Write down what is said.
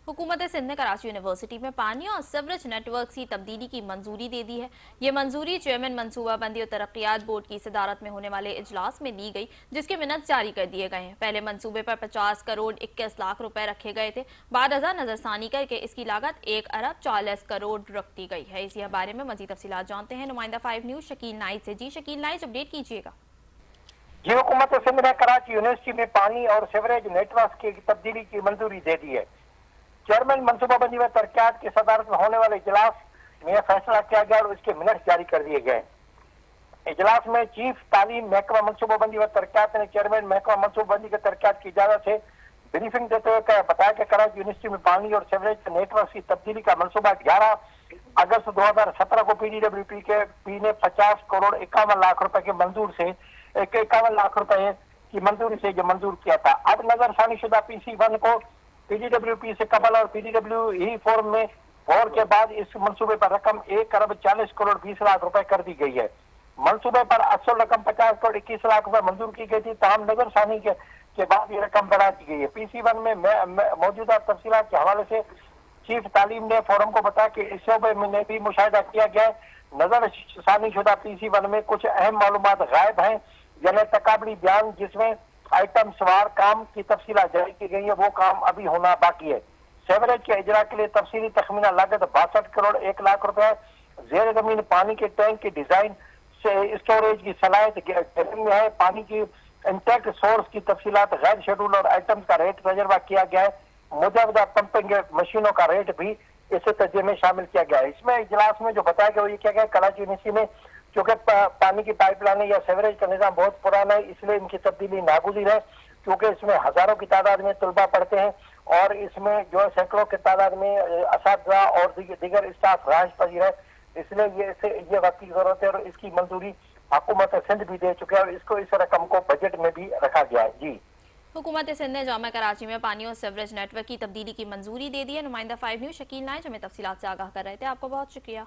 हुकूमत सिंध ने कराची यूनिवर्सिटी में पानी और सीवरेज नेटवर्क की तब्दीली की मंजूरी दे दी है। ये मंजूरी चेयरमैन मनसूबाबंदी और तरक्यात बोर्ड की सदारत में होने वाले इजलास में दी गई, जिसके मिनट जारी कर दिए गए हैं। पहले मंसूबे पर 50 करोड़ 21 लाख रुपए रखे गए थे। बाद नजरसानी करके इसकी लागत 1 अरब 40 करोड़ रख दी गई है। इसी बारे में मजीद तफसीलात जानते हैं नुमाइंदा 5 न्यूज शकील नाइट से। जी शकील नाइट, अपडेट कीजिएगा। जी, हुकूमत सिंध ने कराची यूनिवर्सिटी में पानी और सीवरेज नेटवर्क की तब्दीली की मंजूरी दे दी है। चेयरमैन मनसूबाबंदी व तरक्यात की सदारत में होने वाले इजलास में फैसला किया गया और उसके मिनट जारी कर दिए गए। इजलास में चीफ तालीम महकमा मनसूबाबंदी व तरक्यात ने चेयरमैन महकमा मनसूबाबंदी के तरक्यात की इजाजत से ब्रीफिंग देते हुए बताया कि कराची यूनिवर्सिटी में पानी और सीवरेज नेटवर्क की तब्दीली का मनसूबा 11 अगस्त 2017 को पी ने 50 करोड़ 51 लाख रुपए के मंजूर से 51 लाख रुपए की मंजूरी से जो मंजूर किया था। अब नजरसानी शुदा PC1 को PDWP से कबल और PDWE फॉर्म में गौर के बाद इस मंसूबे पर रकम 1 अरब 40 करोड़ 20 लाख रुपए कर दी गई है। मंसूबे पर असल रकम 50 करोड़ 21 लाख रुपए मंजूर की गई थी, तमाम नजरसानी के बाद ये रकम बढ़ा दी गई है। PC1 में मौजूदा तफसीलात के हवाले से चीफ तालीम ने फोरम को बताया कि इस शोबे में भी मुशाहिदा किया गया है। नजरसानी शुदा PC1 में कुछ अहम मालूमात गायब हैं, यानी तकाबली बयान जिसमें आइटम सवार काम की तफसीलात जारी की गई है, वो काम अभी होना बाकी है। सेवरेज के इजरा के लिए तफसीली तखमीना लागत 62 करोड़ 1 लाख रुपए, जेर जमीन पानी के टैंक की डिजाइन से स्टोरेज की सलाहियत में है। पानी की इंटैक्ट सोर्स की तफसीलात गैर शेड्यूल और आइटम्स का रेट तजर्बा किया गया है। मुजवदा पंपिंग मशीनों का रेट भी इस तजर्बे में शामिल किया गया है। इसमें इजलास में जो बताया गया वो ये किया गया, कराची यूनिवर्सिटी में क्योंकि पानी की पाइपलाइन या सीवरेज का निजाम बहुत पुराना है, इसलिए इनकी तब्दीली नागुज़िर है, क्योंकि इसमें हजारों की तादाद में तलबा पढ़ते हैं और इसमें जो है सैकड़ों की तादाद में असातिज़ा और दीगर स्टाफ रहायश पजीर है। इसलिए ये वक्त की जरूरत है और इसकी मंजूरी हुकूमत सिंध भी दे चुके हैं और इसको इस रकम को बजट में भी रखा गया है। जी, हुकूमत सिंध ने जामा कराची में पानी और सीवरेज नेटवर्क की तब्दीली की मंजूरी दे दी है। नुमाइंदा 5 न्यूज शकील नाइट हमें तफसीलात से आगाह कर रहे थे। आपको बहुत शुक्रिया।